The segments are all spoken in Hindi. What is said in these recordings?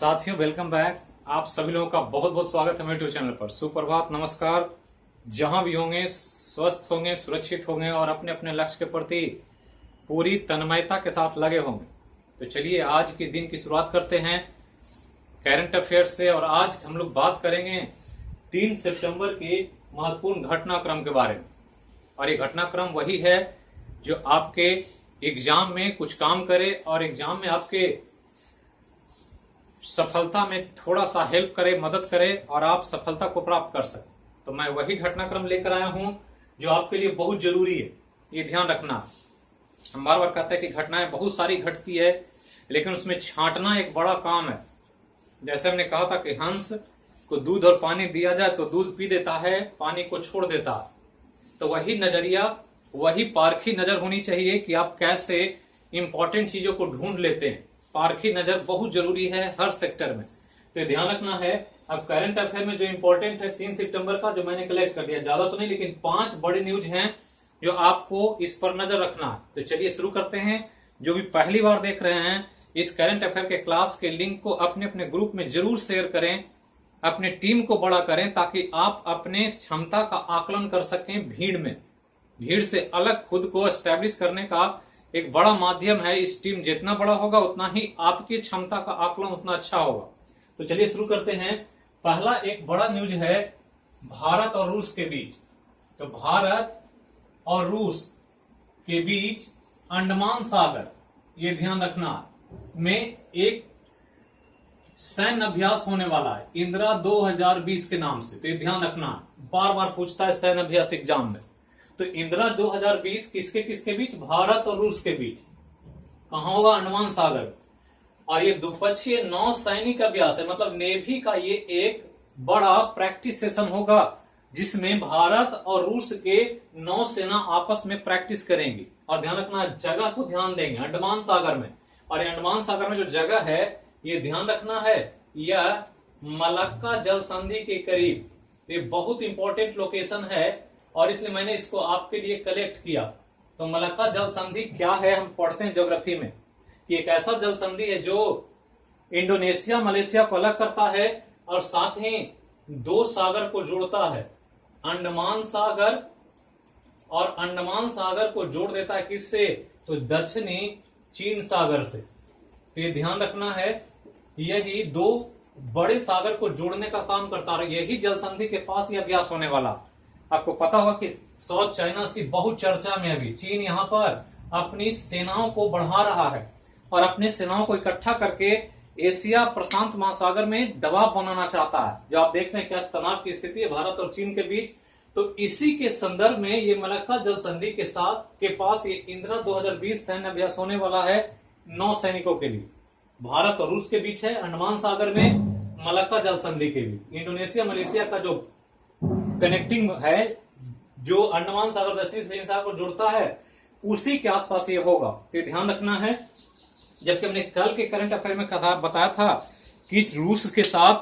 साथियों वेलकम बैक। आप सभी लोगों का बहुत बहुत स्वागत है मेरे यूट्यूब चैनल पर। सुप्रभात, नमस्कार। जहां भी होंगे स्वस्थ होंगे, सुरक्षित होंगे और अपने अपने लक्ष्य के प्रति पूरी तन्मयता के साथ लगे होंगे। तो चलिए आज के दिन की शुरुआत करते हैं करंट अफेयर से। और आज हम लोग बात करेंगे 3 सितंबर के महत्वपूर्ण घटनाक्रम के बारे में। और ये घटनाक्रम वही है जो आपके एग्जाम में कुछ काम करे और एग्जाम में आपके सफलता में थोड़ा सा हेल्प करे, मदद करे और आप सफलता को प्राप्त कर सके। तो मैं वही घटनाक्रम लेकर आया हूं जो आपके लिए बहुत जरूरी है। ये ध्यान रखना, हम बार बार कहते हैं कि घटनाएं बहुत सारी घटती है, लेकिन उसमें छांटना एक बड़ा काम है। जैसे हमने कहा था कि हंस को दूध और पानी दिया जाए तो दूध पी देता है, पानी को छोड़ देता है। तो वही नजरिया, वही पारखी नजर होनी चाहिए कि आप कैसे इंपॉर्टेंट चीजों को ढूंढ लेते हैं। पारखी नजर बहुत जरूरी है हर सेक्टर में, तो ये ध्यान रखना है। अब करंट अफेयर में जो इंपॉर्टेंट है 3 सितंबर का, जो मैंने कलेक्ट कर दिया, ज्यादा तो नहीं लेकिन 5 बड़े न्यूज हैं जो आपको इस पर नजर रखना है। तो चलिए शुरू करते हैं। जो भी पहली बार देख रहे हैं, इस करंट अफेयर के क्लास के लिंक को अपने अपने ग्रुप में जरूर शेयर करें, अपने टीम को बड़ा करें, ताकि आप अपने क्षमता का आकलन कर सकें। भीड़ से अलग खुद को एस्टेब्लिश करने का एक बड़ा माध्यम है। इस टीम जितना बड़ा होगा उतना ही आपकी क्षमता का आकलन उतना अच्छा होगा। तो चलिए शुरू करते हैं। पहला एक बड़ा न्यूज है भारत और रूस के बीच। तो भारत और रूस के बीच अंडमान सागर, ये ध्यान रखना, में एक सैन्य अभ्यास होने वाला है, इंदिरा 2020 के नाम से। तो ये ध्यान रखना, बार बार पूछता है सैन्य अभ्यास एग्जाम में। तो इंदिरा 2020 किसके किसके बीच? भारत और रूस के बीच। कहां होगा? अंडमान सागर। और ये द्विपक्षीय नौसैनिक अभ्यास है, मतलब नेवी का ये एक बड़ा प्रैक्टिस सेशन होगा, जिसमें भारत और रूस के नौसेना आपस में प्रैक्टिस करेंगी। और ध्यान रखना, जगह को ध्यान देंगे, अंडमान सागर में। और ये अंडमान सागर में जो जगह है, ये ध्यान रखना है, यह मलक्का जल संधि के करीब, ये बहुत इंपॉर्टेंट लोकेशन है और इसलिए मैंने इसको आपके लिए कलेक्ट किया। तो मलक्का जल संधि क्या है, हम पढ़ते हैं ज्योग्राफी में कि एक ऐसा जल संधि है जो इंडोनेशिया मलेशिया को अलग करता है और साथ ही 2 सागर को जोड़ता है, अंडमान सागर। और अंडमान सागर को जोड़ देता है किससे? तो दक्षिणी चीन सागर से। तो ये ध्यान रखना है, यही 2 बड़े सागर को जोड़ने का काम करता है। यही जल संधि के पास यह अभ्यास होने वाला। आपको पता होगा कि साउथ चाइना सी बहुत चर्चा में अभी चीन यहाँ पर अपनी सेनाओं को बढ़ा रहा है और अपनी सेनाओं को इकट्ठा करके एशिया प्रशांत महासागर में दबाव बनाना चाहता है। जो आप देख रहे हैं क्या तनाव की स्थिति है भारत और चीन के बीच। तो इसी के संदर्भ में ये मलक्का जल संधि के साथ के पास ये इंदिरा 2020 सैन्य अभ्यास होने वाला है नौसैनिकों के लिए। भारत और रूस के बीच है, अंडमान सागर में, मलक्का जल संधि के बीच। इंडोनेशिया मलेशिया का जो कनेक्टिंग है, जो अंडमान सागर दक्षिणी सागर को जोड़ता है, उसी के आसपास ये होगा। तो ध्यान रखना है। जबकि हमने कल के करंट अफेयर में बताया था कि रूस के साथ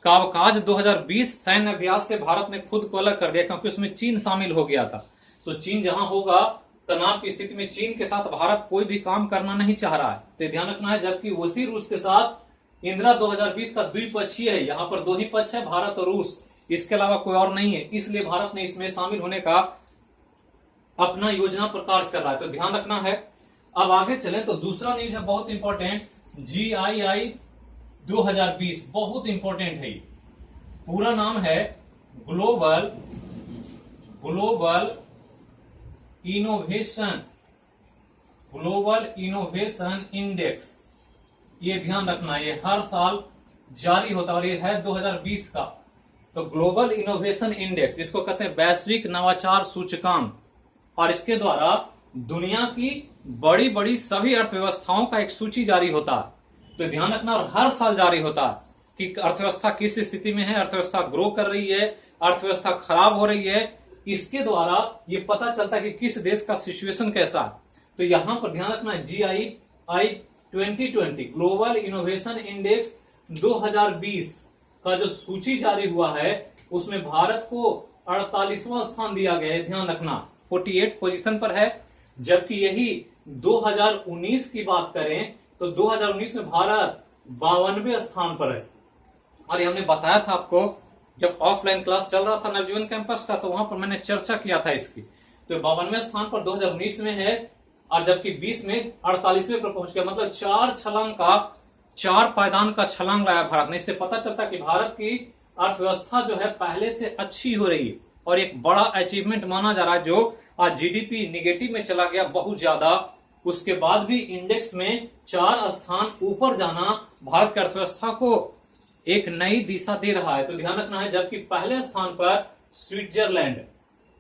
कावकाज 2020 सैन्य अभ्यास से भारत ने खुद को अलग कर दिया, क्योंकि उसमें चीन शामिल हो गया था। तो चीन जहां होगा, तनाव की स्थिति में चीन के साथ भारत कोई भी काम करना नहीं चाह रहा है। तो ध्यान रखना है। जबकि उसी रूस के साथ इंदिरा 2020 का द्विपक्षीय है, यहाँ पर 2 ही पक्ष है, भारत और रूस, इसके अलावा कोई और नहीं है। इसलिए भारत ने इसमें शामिल होने का अपना योजना पर कार्य कर रहा है। तो ध्यान रखना है। अब आगे चलें तो दूसरा न्यूज है बहुत इंपॉर्टेंट, GII 2020, बहुत इंपॉर्टेंट है। पूरा नाम है ग्लोबल इनोवेशन इंडेक्स। ये ध्यान रखना, ये हर साल जारी होता है और ये है 2020 का। तो ग्लोबल इनोवेशन इंडेक्स, जिसको कहते हैं वैश्विक नवाचार सूचकांक, और इसके द्वारा दुनिया की बड़ी बड़ी सभी अर्थव्यवस्थाओं का एक सूची जारी होता है। तो ध्यान रखना, और हर साल जारी होता है कि अर्थव्यवस्था किस स्थिति में है, अर्थव्यवस्था ग्रो कर रही है, अर्थव्यवस्था खराब हो रही है। इसके द्वारा ये पता चलता है कि किस देश का सिचुएशन कैसा है। तो यहां पर ध्यान रखना, GII 2020 ग्लोबल इनोवेशन इंडेक्स 2020 का जो सूची जारी हुआ है, उसमें भारत को 48वां स्थान दिया गया है। ध्यान रखना, 48 पोजीशन पर है। जबकि यही 2019 की बात करें तो 2019 में भारत 52वें स्थान पर है। और ये हमने बताया था आपको जब ऑफलाइन क्लास चल रहा था नवजीवन कैंपस का, तो वहां पर मैंने चर्चा किया था इसकी। तो 52वें स्थान पर 2019 में है, और जबकि 20 में 48वें पर पहुंच गया। मतलब 4 पायदान का छलांग लाया भारत ने। इससे पता चलता कि भारत की अर्थव्यवस्था जो है पहले से अच्छी हो रही है, और एक बड़ा अचीवमेंट माना जा रहा है। जो आज जीडीपी निगेटिव में चला गया बहुत ज्यादा, उसके बाद भी इंडेक्स में 4 स्थान ऊपर जाना भारत की अर्थव्यवस्था को एक नई दिशा दे रहा है। तो ध्यान रखना है, जबकि पहले स्थान पर स्विट्जरलैंड,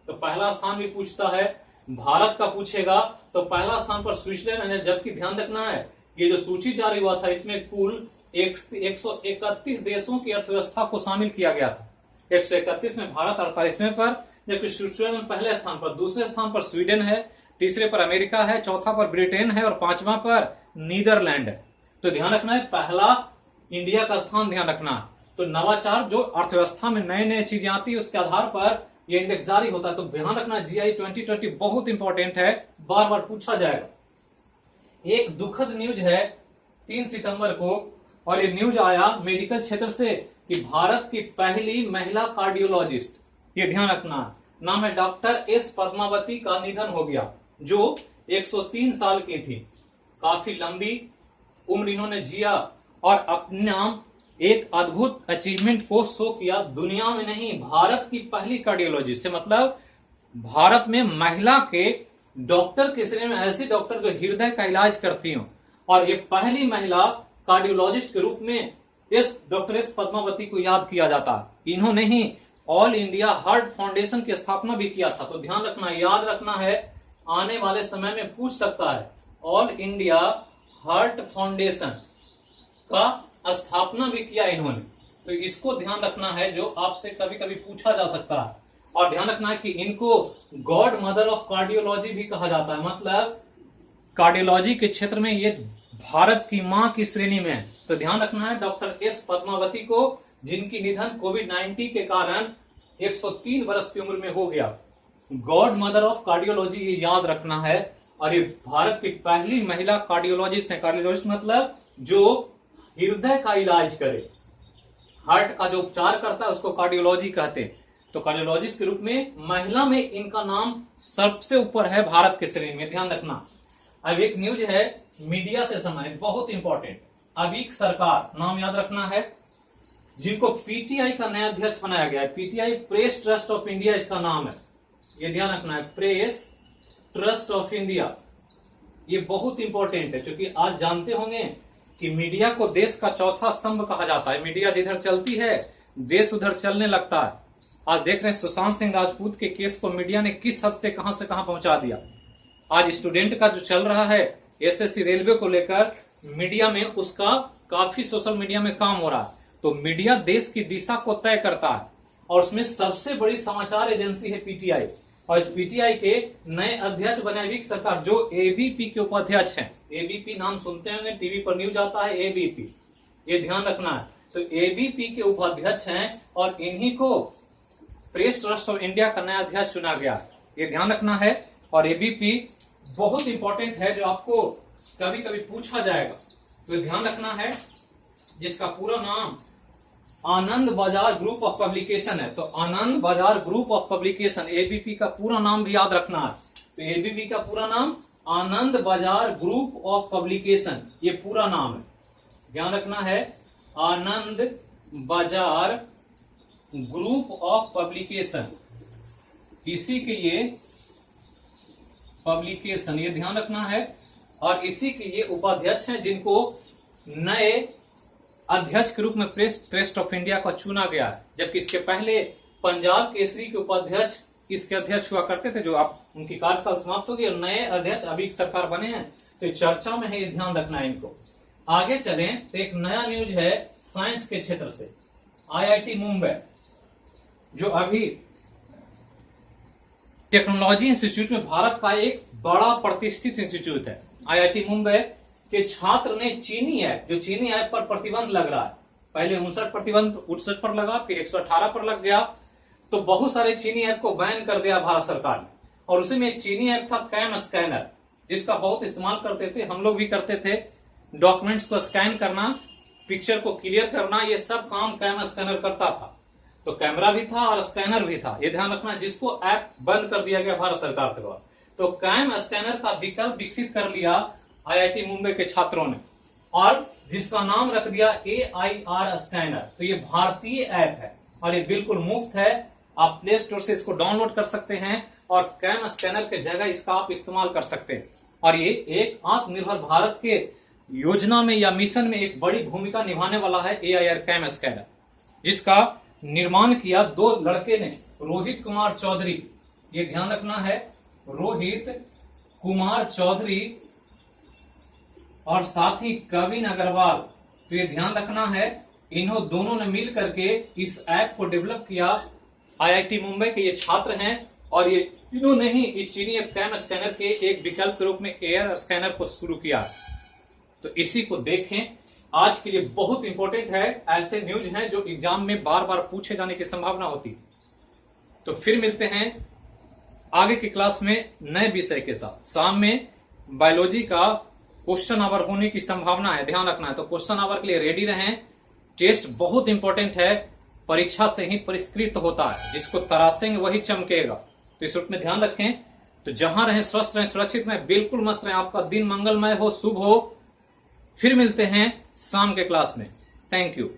तो पहला स्थान भी पूछता है, भारत का पूछेगा तो पहला स्थान पर स्विट्जरलैंड है। जबकि ध्यान रखना है, ये जो सूची जारी हुआ था इसमें कुल 131 देशों की अर्थव्यवस्था को शामिल किया गया था। 131 में भारत 48वें पर, जबकि स्विट्जरलैंड पहले स्थान पर, दूसरे स्थान पर स्वीडन है, तीसरे पर अमेरिका है, चौथा पर ब्रिटेन है, और 5वां पर नीदरलैंड है। तो ध्यान रखना है, पहला इंडिया का स्थान ध्यान रखना है। तो नवाचार जो अर्थव्यवस्था में नए नए चीजें आती है उसके आधार पर यह इंडेक्स जारी होता है। तो ध्यान रखना, जीआई 2020 बहुत इंपॉर्टेंट है, बार बार पूछा जाएगा। एक दुखद न्यूज है 3 सितंबर को, और ये न्यूज आया मेडिकल क्षेत्र से कि भारत की पहली महिला कार्डियोलॉजिस्ट, ये ध्यान रखना, नाम है डॉक्टर एस पद्मावती, का निधन हो गया, जो 103 साल की थी। काफी लंबी उम्र इन्होंने जिया और अपना एक अद्भुत अचीवमेंट को शो किया। दुनिया में नहीं, भारत की पहली कार्डियोलॉजिस्ट है। मतलब भारत में महिला के डॉक्टर के श्रेणी में ऐसे डॉक्टर जो हृदय का इलाज करती हो, और ये पहली महिला कार्डियोलॉजिस्ट के रूप में इस डॉक्टर एस पद्मावती को याद किया जाता है। इन्होंने ही ऑल इंडिया हार्ट फाउंडेशन की स्थापना भी किया था। तो ध्यान रखना, याद रखना है, आने वाले समय में पूछ सकता है। ऑल इंडिया हार्ट फाउंडेशन का स्थापना भी किया इन्होंने, तो इसको ध्यान रखना है, जो आपसे कभी कभी पूछा जा सकता है। और ध्यान रखना है कि इनको गॉड मदर ऑफ कार्डियोलॉजी भी कहा जाता है। मतलब कार्डियोलॉजी के क्षेत्र में ये भारत की मां की श्रेणी में है। तो ध्यान रखना है, डॉक्टर एस पद्मावती को, जिनकी निधन कोविड-19 के कारण 103 वर्ष की उम्र में हो गया, गॉड मदर ऑफ कार्डियोलॉजी, ये याद रखना है। और ये भारत की पहली महिला कार्डियोलॉजिस्ट है। कार्डियोलॉजिस्ट मतलब जो हृदय का इलाज करे, हार्ट का जो उपचार करता है उसको कार्डियोलॉजी कहते हैं। तो कार्डियोलॉजिस्ट के रूप में महिला में इनका नाम सबसे ऊपर है भारत के श्रेणी में, ध्यान रखना। अब एक न्यूज है मीडिया से संबंधित, बहुत इंपॉर्टेंट। अबीक सरकार, नाम याद रखना है, जिनको पीटीआई का नया अध्यक्ष बनाया गया है। PTI, press trust of India इसका नाम है, ये ध्यान रखना है, प्रेस ट्रस्ट ऑफ इंडिया। ये बहुत इंपॉर्टेंट है, क्योंकि आज जानते होंगे कि मीडिया को देश का चौथा स्तंभ कहा जाता है। मीडिया जिधर चलती है देश उधर चलने लगता है। आज देख रहे हैं सुशांत सिंह राजपूत के केस को मीडिया ने किस हद से कहां पहुंचा दिया। आज स्टूडेंट का जो चल रहा है एसएससी रेलवे को लेकर, मीडिया में उसका काफी सोशल मीडिया में काम हो रहा है। तो मीडिया देश की दिशा को तय करता है, और उसमें सबसे बड़ी समाचार एजेंसी है पीटीआई। और इस पीटीआई के नए अध्यक्ष बने अबीक सरकार, जो एबीपी के उपाध्यक्ष हैं। एबीपी नाम सुनते होंगे, टीवी पर न्यूज आता है एबीपी, ये ध्यान रखना है। तो एबीपी के उपाध्यक्ष हैं, और इन्हीं को प्रेस ट्रस्ट ऑफ इंडिया का नया अध्यक्ष चुना गया, ये ध्यान रखना है। और एबीपी बहुत इंपॉर्टेंट है, जो आपको कभी कभी पूछा जाएगा, तो ध्यान रखना है, जिसका पूरा नाम आनंद बाजार ग्रुप ऑफ पब्लिकेशन है। तो आनंद बाजार ग्रुप ऑफ पब्लिकेशन, एबीपी का पूरा नाम भी याद रखना है। तो एबीपी का पूरा नाम आनंद बाजार ग्रुप ऑफ पब्लिकेशन, ये पूरा नाम है, ध्यान रखना है, आनंद बाजार ग्रुप ऑफ पब्लिकेशन, इसी के ये पब्लिकेशन, ये ध्यान रखना है। और इसी के ये उपाध्यक्ष हैं, जिनको नए अध्यक्ष के रूप में प्रेस ट्रस्ट ऑफ इंडिया का चुना गया है। जबकि इसके पहले पंजाब केसरी के उपाध्यक्ष इसके अध्यक्ष हुआ करते थे, जो आप उनकी कार्यकाल समाप्त हो गई, और नए अध्यक्ष अभी सरकार बने हैं, तो चर्चा में है, ये ध्यान रखना है इनको। आगे चलें तो एक नया न्यूज है साइंस के क्षेत्र से। आईआईटी मुंबई, जो अभी टेक्नोलॉजी इंस्टीट्यूट में भारत का एक बड़ा प्रतिष्ठित इंस्टीट्यूट है। आईआईटी मुंबई के छात्र ने चीनी ऐप, जो चीनी ऐप पर प्रतिबंध लग रहा है, पहले 59 पर लगा, फिर 118 पर लग गया, तो बहुत सारे चीनी ऐप को बैन कर दिया भारत सरकार ने। और उसी में एक चीनी ऐप था कैम स्कैनर, जिसका बहुत इस्तेमाल करते थे, हम लोग भी करते थे, डॉक्यूमेंट्स को स्कैन करना पिक्चर को क्लियर करना, ये सब काम कैम स्कैनर करता था। तो कैमरा भी था और स्कैनर भी था, ये ध्यान रखना, जिसको ऐप बंद कर दिया गया भारत सरकार के द्वारा। तो कैम स्कैनर का विकल्प विकसित कर लिया आईआईटी मुंबई के छात्रों ने, और जिसका नाम रख दिया AIR स्कैनर। तो ये भारतीय ऐप है और ये बिल्कुल मुफ्त है, आप प्ले स्टोर से इसको डाउनलोड कर सकते हैं और कैम स्कैनर के जगह इसका आप इस्तेमाल कर सकते हैं। और ये एक आत्मनिर्भर भारत के योजना में या मिशन में एक बड़ी भूमिका निभाने वाला है AIR कैम स्कैनर, जिसका निर्माण किया 2 लड़के ने, रोहित कुमार चौधरी, ये ध्यान रखना है, रोहित कुमार चौधरी और साथ ही कविन अग्रवाल। तो ये ध्यान रखना है, इन्हों दोनों ने मिल करके इस ऐप को डेवलप किया। आईआईटी मुंबई के ये छात्र हैं और ये इन्होंने ही इस चीनी ऐप कैम स्कैनर के एक विकल्प के रूप में AIR स्कैनर को शुरू किया। तो इसी को देखें, आज के लिए बहुत इंपॉर्टेंट है, ऐसे न्यूज हैं जो एग्जाम में बार बार पूछे जाने की संभावना होती। तो फिर मिलते हैं आगे की क्लास में नए विषय के साथ। शाम में बायोलॉजी का क्वेश्चन आवर होने की संभावना है, ध्यान रखना है। तो क्वेश्चन आवर के लिए रेडी रहें। टेस्ट बहुत इंपॉर्टेंट है, परीक्षा से ही परिष्कृत होता है, जिसको तरासेंगे वही चमकेगा। तो इस रूप में ध्यान रखें। तो जहां रहें स्वस्थ रहें, सुरक्षित रहें, बिल्कुल मस्त रहें, आपका दिन मंगलमय हो, शुभ हो। फिर मिलते हैं शाम के क्लास में। Thank you.